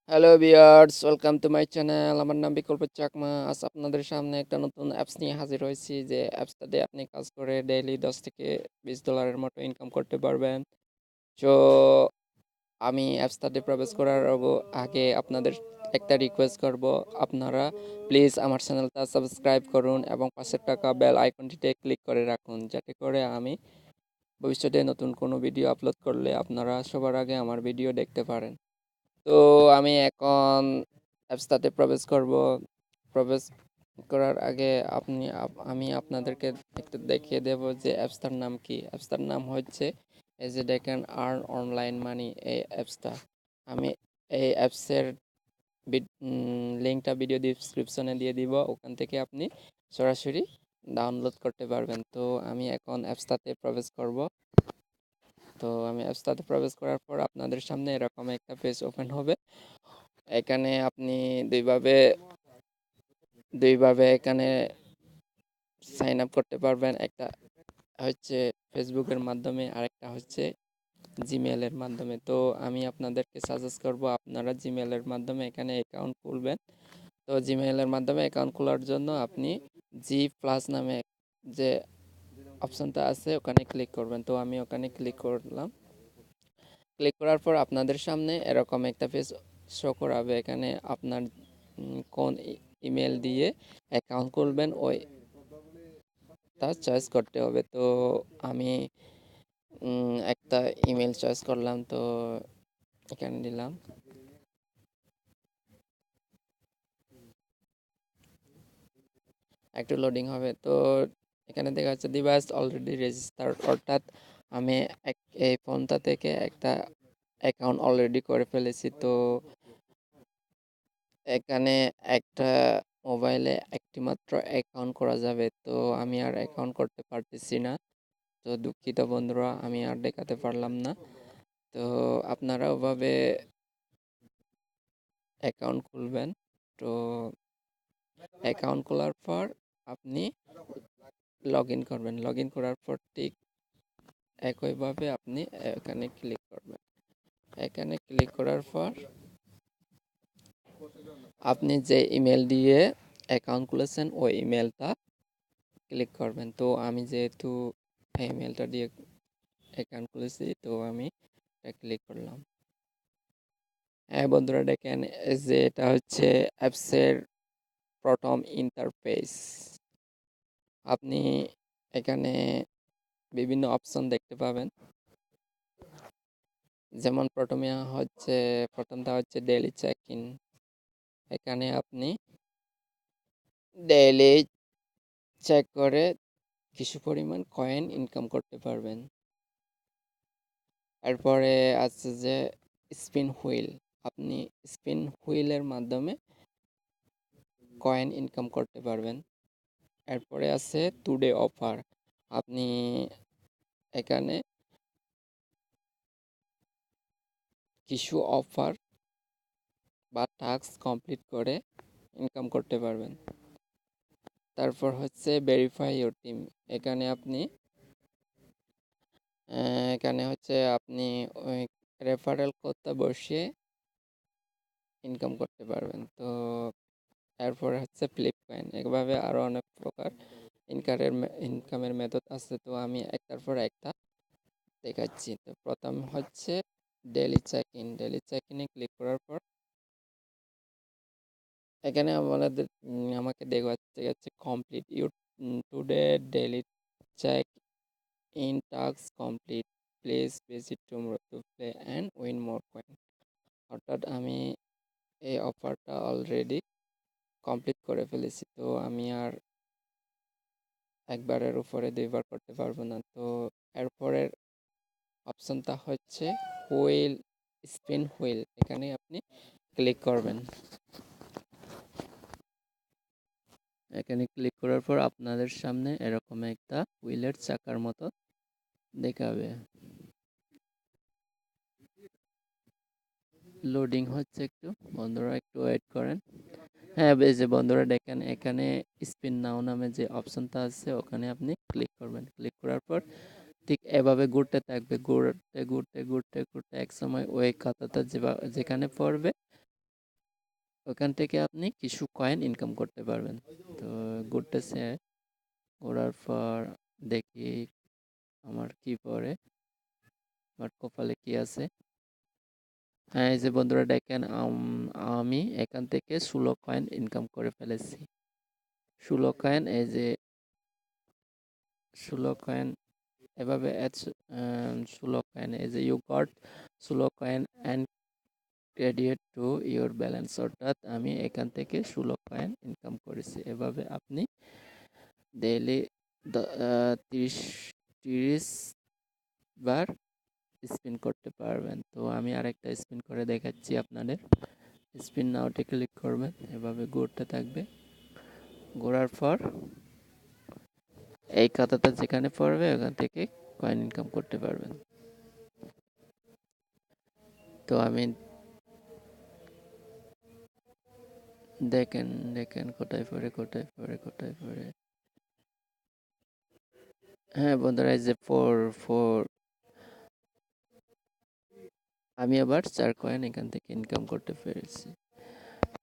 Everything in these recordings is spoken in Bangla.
Hello viewers, welcome to my channel. আমার নাম বিকল্প চাকমা। আজ আপনাদের সামনে একটা নতুন অ্যাপস নিয়ে হাজির হয়েছি, যে অ্যাপসটা দিয়ে আপনি কাজ করে ডেইলি $10 থেকে $20 মতো ইনকাম করতে পারবেন। সো আমি অ্যাপসটাতে প্রবেশ করার আগে আপনাদের একটা রিকোয়েস্ট করব, আপনারা প্লিজ আমার চ্যানেলটা সাবস্ক্রাইব করুন এবং পাশের টাকা বেল আইকনটিতে ক্লিক করে রাখুন, যাতে করে আমি ভবিষ্যতে নতুন কোনো ভিডিও আপলোড করলে আপনারা সবার আগে আমার ভিডিও দেখতে পারেন। তো আমি এখন অ্যাপসটাতে প্রবেশ করব। প্রবেশ করার আগে আমি আপনাদেরকে একটু দেখিয়ে দেব যে অ্যাপসটার নাম কি। অ্যাপসটার নাম হচ্ছে এই যে দেখেন, আর্ন অনলাইন মানি। এই অ্যাপসটা আমি এই অ্যাপসের লিঙ্কটা ভিডিও ডিসক্রিপশনে দিয়ে দিব, ওখান থেকে আপনি সরাসরি ডাউনলোড করতে পারবেন। তো আমি এখন অ্যাপসটাতে প্রবেশ করব। তো আমি অ্যাপসটাতে প্রবেশ করার পর আপনাদের সামনে এরকম একটা পেজ ওপেন হবে। এখানে আপনি দুইভাবে দুইভাবে এখানে সাইন আপ করতে পারবেন। একটা হচ্ছে ফেসবুকের মাধ্যমে, আরেকটা হচ্ছে জিমেলের মাধ্যমে। তো আমি আপনাদেরকে সাজেস্ট করব আপনারা জিমেলের মাধ্যমে এখানে অ্যাকাউন্ট খুলবেন। তো জিমেলের মাধ্যমে অ্যাকাউন্ট খোলার জন্য আপনি G+ নামে যে অপশনটা আছে ওখানে ক্লিক করবেন। তো আমি ওখানে ক্লিক করলাম। ক্লিক করার পর আপনাদের সামনে এরকম একটা পেজ শো করাবে। এখানে আপনার কোন ইমেল দিয়ে অ্যাকাউন্ট খুলবেন ওইটা চয়েস করতে হবে। তো আমি একটা ইমেল চয়েস করলাম, তো এখানে দিলাম। একটু লোডিং হবে। তো এখানে দেখা যাচ্ছে ডিভাইস অলরেডি রেজিস্টার্ড, অর্থাৎ আমি এই ফোনটা থেকে একটা অ্যাকাউন্ট অলরেডি করে ফেলেছি। তো এখানে একটা মোবাইলে একটি মাত্র অ্যাকাউন্ট করা যাবে। তো আমি আর অ্যাকাউন্ট করতে পারতেছি না। তো দুঃখিত বন্ধুরা, আমি আর দেখাতে পারলাম না। তো আপনারা ওভাবে অ্যাকাউন্ট খুলবেন। তো অ্যাকাউন্ট খোলার পর আপনি লগ ইন করবেন। লগ ইন করার পর ঠিক একইভাবে আপনি এখানে ক্লিক করবেন। এখানে ক্লিক করার পর আপনি যে ইমেল দিয়ে অ্যাকাউন্ট খুলেছেন ওই ইমেলটা ক্লিক করবেন। তো আমি যেহেতু ইমেলটা দিয়ে অ্যাকাউন্ট খুলেছি, তো আমি এটা ক্লিক করলাম। হ্যাঁ বন্ধুরা, দেখেন এই যে এটা হচ্ছে অ্যাপসের প্রথম ইন্টারফেস। আপনি এখানে বিভিন্ন অপশন দেখতে পাবেন। যেমন প্রথমটা হচ্ছে ডেইলি চেক ইন। এখানে আপনি ডেইলি চেক করে কিছু পরিমাণ কয়েন ইনকাম করতে পারবেন। এরপরে আছে যে স্পিন হুইল। আপনি স্পিন হুইলের মাধ্যমে কয়েন ইনকাম করতে পারবেন। এরপরে আছে টুডে অফার। আপনি এখানে কিছু অফার বা টাস্ক কমপ্লিট করে ইনকাম করতে পারবেন। তারপর হচ্ছে ভেরিফাই ইউর টিম। এখানে আপনি এখানে হচ্ছে আপনি ওই রেফারেল কোডটা বসিয়ে ইনকাম করতে পারবেন। তো এরপরে হচ্ছে ফ্লিপ কয়েন। এভাবে আরও অনেক প্রকার ইনকামের মেথড আছে। তো আমি একটার পর একটা দেখাচ্ছি। তো প্রথম হচ্ছে daily check in. Daily check ইনে ক্লিক করার পর এখানে আমাকে দেখাচ্ছে হচ্ছে complete your today daily check in task complete, please visit tomorrow to play and win more coin. অর্থাৎ আমি এই অফারটা অলরেডি কমপ্লিট করে ফেলেছি। তো আমি আর একবারের উপরে দুইবার করতে পারবো না। তো এরপরের অপশনটা হচ্ছে হুইল, স্পিন হুইল। এখানে আপনি ক্লিক করবেন। এখানে ক্লিক করার পর আপনাদের সামনে এরকম একটা হুইলের চাকার মতো দেখাবে। লোডিং হচ্ছে, একটু বন্ধুরা একটু ওয়েট করেন। হ্যাঁ, এই যে বন্ধুরা দেখেন, এখানে স্পিন নাও নামে যে অপশনটা আছে ওখানে আপনি ক্লিক করবেন। ক্লিক করার পর ঠিক এভাবে ঘুরতে থাকবে। ঘুরতে ঘুরতে ঘুরতে ঘুরতে এক সময় ওই খাতাটা যেখানে পড়বে ওখান থেকে আপনি কিছু কয়েন ইনকাম করতে পারবেন। তো ঘুরতেছে, ঘোরার পর দেখি আমার কি পড়ে, আমার কপালে কি আছে। হ্যাঁ, এই যে বন্ধুরা দেখেন, আমি এখান থেকে 16 কয়েন ইনকাম করে ফেলেছি। 16 কয়েন, এই যে 16 কয়েন, এভাবে 16 কয়েন, এই যে you got 16 coin and credit to your balance, অর্থাৎ আমি এখান থেকে 16 কয়েন ইনকাম করেছি। এভাবে আপনি ডেইলি 30 30 বার স্পিন করতে পারবেন। তো আমি আরেকটা স্পিন করে দেখাচ্ছি আপনাদের। স্পিন নাওতে ক্লিক করবেন, এভাবে ঘুরতে থাকবে। ঘোরার পর এই খাতাটা যেখানে পড়বে ওখান থেকে কয়েন ইনকাম করতে পারবেন। তো আমি দেখেন দেখেন কোথায় পড়ে, কোথায় পড়ে, কোথায় পড়ে। হ্যাঁ বন্ধুরা, এই যে 4 আমি আবার 4 কয়েন এখান থেকে ইনকাম করতে পেরেছি।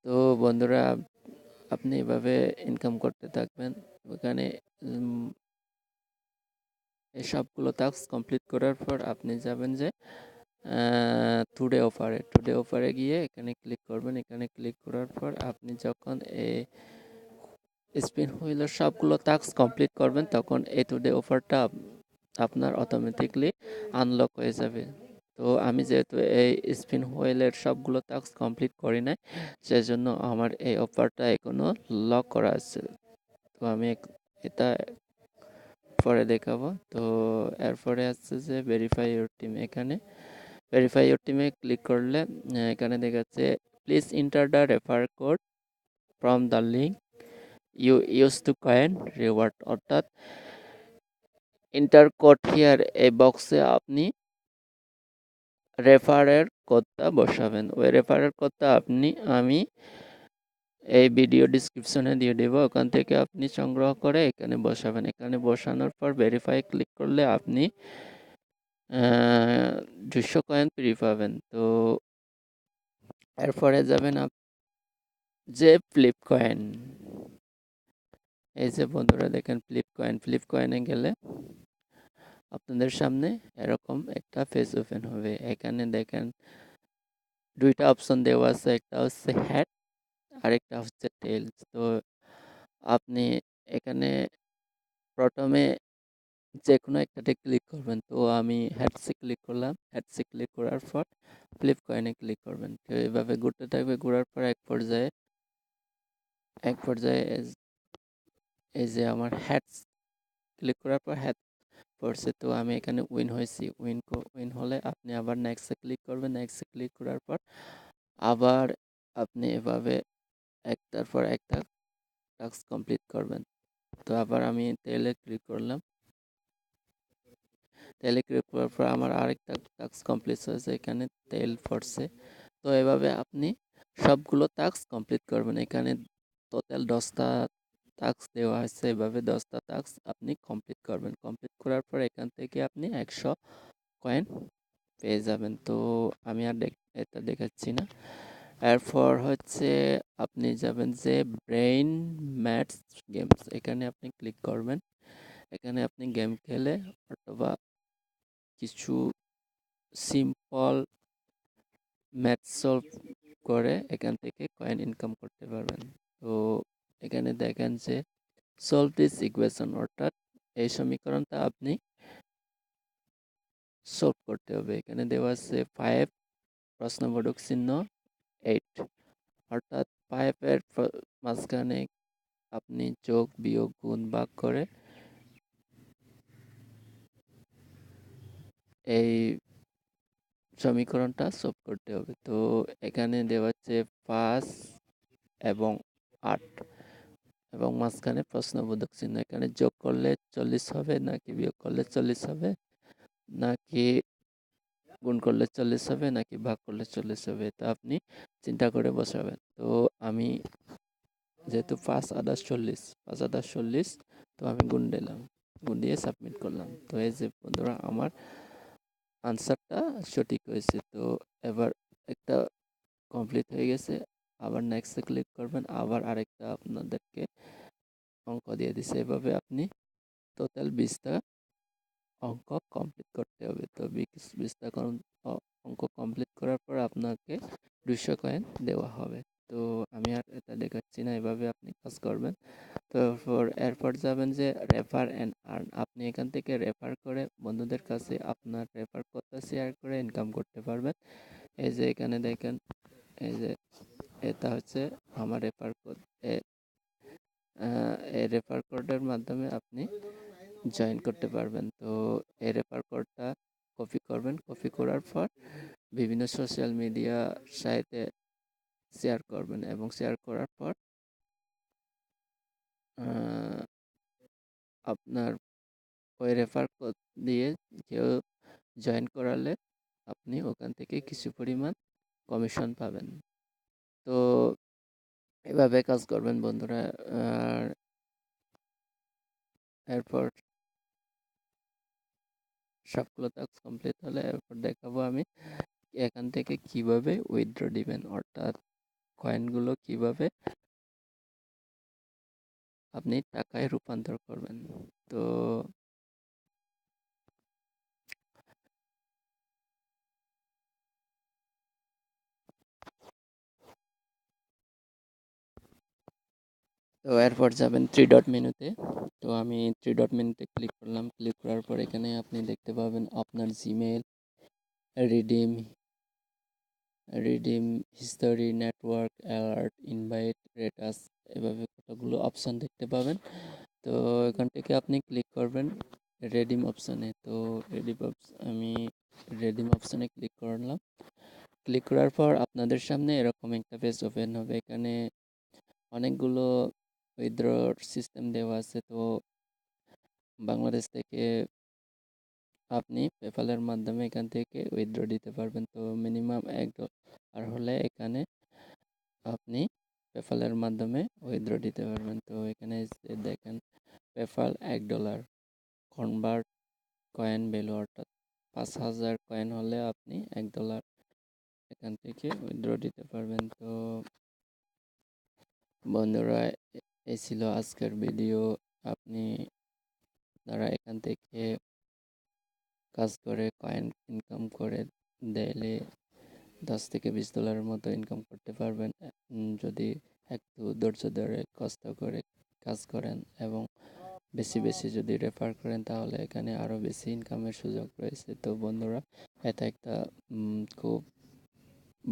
তো বন্ধুরা, আপনি এভাবে ইনকাম করতে থাকবেন। ওখানে এই সবগুলো টাস্ক কমপ্লিট করার পর আপনি যাবেন যে টুডে অফারে গিয়ে এখানে ক্লিক করবেন। এখানে ক্লিক করার পর আপনি যখন এই স্পিন হুইলের সবগুলো টাস্ক কমপ্লিট করবেন, তখন এই টুডে অফারটা আপনার অটোমেটিকলি আনলক হয়ে যাবে। তো আমি যেহেতু এই স্পিন হুইলের সবগুলো টাস্ক কমপ্লিট করি নাই, সেজন্য আমার এই অফারটা এখনো লক করা আছে। তো আমি এটা পরে দেখাবো। তো এরপরে আসছে যে ভেরিফাই ইউর টিম। এখানে ভেরিফাই ইউর টিমে ক্লিক করলে এখানে দেখাচ্ছে please enter the refer code from the link you use to coin reward, অর্থাৎ ইন্টার কোড হিয়ার, এই বক্সে আপনি রেফারের কোডটা বসাবেন। ওই রেফারের কোডটা আমি এই ভিডিও ডিসক্রিপশনে দিয়ে দেব, ওখান থেকে আপনি সংগ্রহ করে এখানে বসাবেন। এখানে বসানোর পর ভেরিফাই ক্লিক করলে আপনি 200 কয়েন ফ্রি পাবেন। তো এরপরে যাবেন যে ফ্লিপ কয়েন। এই যে বন্ধুরা দেখেন ফ্লিপ কয়েনে গেলে আপনাদের সামনে এরকম একটা পেজ ওপেন হবে। এখানে দেখেন দুইটা অপশন দেওয়া আছে, একটা হচ্ছে হ্যাট, আরেকটা হচ্ছে টেলস। তো আপনি এখানে প্রথমে যে কোনো একটাতে ক্লিক করবেন। তো আমি হ্যাটসে ক্লিক করলাম। হ্যাটসে ক্লিক করার পর ফ্লিপ কয়েনে ক্লিক করবেন। তো এইভাবে ঘুরতে থাকবে। ঘোরার পর এক পর্যায়ে এই যে আমার হ্যাটস ক্লিক করার পর হ্যাট পড়ছে। তো আমি এখানে উইন হয়েছি। উইন হলে আপনি আবার নেক্সটে ক্লিক করবেন। নেক্সটে ক্লিক করার পর আবার আপনি এভাবে একটার পর একটা টাস্ক কমপ্লিট করবেন। তো আবার আমি তেলে ক্লিক করলাম। তেলে ক্লিক করার পর আমার আরেকটা টাস্ক কমপ্লিট হয়েছে, এখানে তেল পড়ছে। তো এভাবে আপনি সবগুলো টাস্ক কমপ্লিট করবেন। এখানে টোটাল 10টা টাস্ক দেওয়া হয়েছে। এভাবে 10টা টাস্ক আপনি কমপ্লিট করবেন। কমপ্লিট করার পর এখান থেকে আপনি 100 কয়েন পেয়ে যাবেন। তো আমি আর এটা দেখাচ্ছি না। এরপর হচ্ছে আপনি যাবেন যে ব্রেইন ম্যাথস গেমস, এখানে আপনি ক্লিক করবেন। এখানে আপনি গেম খেলে অথবা কিছু সিম্পল ম্যাথ সলভ করে এখান থেকে কয়েন ইনকাম করতে পারবেন। তো এখানে দেখেন যে সলভ দিস ইকুয়েশন, অর্থাৎ এই সমীকরণটা আপনি সলভ করতে হবে। এখানে দেওয়া আছে 5 প্রশ্নবোধক চিহ্ন 8, অর্থাৎ 5-এর মাঝখানে আপনি যোগ বিয়োগ গুণ ভাগ করে এই সমীকরণটা সলভ করতে হবে। তো এখানে দেওয়া হচ্ছে 5 এবং 8 এবং মাঝখানে প্রশ্নবোধক চিহ্ন। এখানে যোগ করলে 40 হবে নাকি বিয়োগ করলে 40 হবে, নাকি গুণ করলে 40 হবে, নাকি ভাগ করলে 40 হবে, তা আপনি চিন্তা করে বসাবেন। তো আমি যেহেতু 5 × 8 = 40, তো আমি গুণ দিলাম, গুণ দিয়ে সাবমিট করলাম। তো এই যে বন্ধুরা, আমার আনসারটা সঠিক হয়েছে। তো এবার একটা কমপ্লিট হয়ে গেছে। আবার নেক্সটে ক্লিক করবেন, আবার আরেকটা আপনাদেরকে অঙ্ক দিয়ে দিছে। এভাবে আপনি টোটাল 20টা অঙ্ক কমপ্লিট করতে হবে। তো 20টা অঙ্ক কমপ্লিট করার পর আপনাকে 200 কয়েন দেওয়া হবে। তো আমি আর এটা দেখাচ্ছি না, এভাবে আপনি কাজ করবেন। তারপর এরপর যাবেন যে রেফার অ্যান্ড আর্ন। আপনি এখান থেকে রেফার করে বন্ধুদের কাছে আপনার রেফার কোডটা শেয়ার করে ইনকাম করতে পারবেন। এই যে এখানে দেখেন, এই যে এটা হচ্ছে আমার রেফার কোড। এই রেফার কোডের মাধ্যমে আপনি জয়েন করতে পারবেন। তো এই রেফার কোডটা কপি করবেন, কপি করার পর বিভিন্ন সোশ্যাল মিডিয়া সাইটে শেয়ার করবেন এবং শেয়ার করার পর আপনার ওই রেফার কোড দিয়ে কেউ জয়েন করালে আপনি ওখান থেকে কিছু পরিমাণ কমিশন পাবেন। তো এভাবে কাজ করবেন বন্ধুরা। আর এরপর সবগুলো টাস্ক কমপ্লিট হলে এরপর দেখাবো আমি এখান থেকে কিভাবে উইথড্র দিবেন, অর্থাৎ কয়েনগুলো কিভাবে আপনি টাকায় রূপান্তর করবেন। তো এরপর যাবেন থ্রি ডট মেনুতে। তো আমি থ্রি ডট মেনুতে ক্লিক করলাম। ক্লিক করার পর এখানে আপনি দেখতে পাবেন আপনার Gmail, redeem, history, network, alert, invite, rate us, এভাবে কতগুলো অপশান দেখতে পাবেন। তো এখান থেকে আপনি ক্লিক করবেন রেডিম অপশানে। তো আমি রেডিম অপশানে ক্লিক করলাম। ক্লিক করার পর আপনাদের সামনে এরকম একটা পেজ ওপেন হবে। এখানে অনেকগুলো উইথড্রর সিস্টেম দেওয়া আছে। তো বাংলাদেশ থেকে আপনি পেপ্যালের মাধ্যমে এখান থেকে উইথড্র দিতে পারবেন। তো মিনিমাম $1 হলে এখানে আপনি পেপ্যালের মাধ্যমে উইথড্র দিতে পারবেন। তো এখানে দেখেন পেপ্যাল $1 কনভার্ট কয়েন ভ্যালু, অর্থাৎ 5000 কয়েন হলে আপনি $1 এখান থেকে উইথড্র দিতে পারবেন। তো বন্ধুরা, এই ছিল আজকের ভিডিও। আপনি যারা এখান থেকে কাজ করে কয়েন ইনকাম করে ডেইলি $10 থেকে $20 মতো ইনকাম করতে পারবেন, যদি একটু ধৈর্য ধরে কষ্ট করে কাজ করেন এবং বেশি বেশি যদি রেফার করেন, তাহলে এখানে আরও বেশি ইনকামের সুযোগ রয়েছে। তো বন্ধুরা, এটা একটা খুব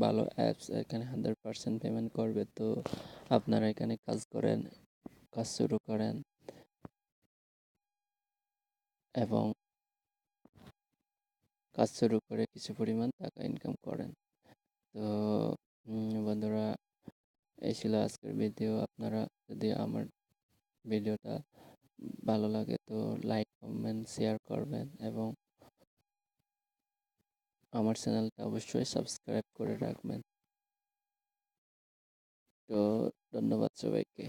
ভালো অ্যাপস। এখানে 100% পেমেন্ট করবে। তো আপনারা এখানে কাজ শুরু করেন এবং কাজ শুরু করে কিছু পরিমাণ টাকা ইনকাম করেন। তো বন্ধুরা, এই ছিল আজকের ভিডিও। আপনারা যদি আমার ভিডিওটা ভালো লাগে তো লাইক, কমেন্ট, শেয়ার করবেন এবং আমার চ্যানেলটা অবশ্যই সাবস্ক্রাইব করে রাখবেন। তো ধন্যবাদ সবাইকে।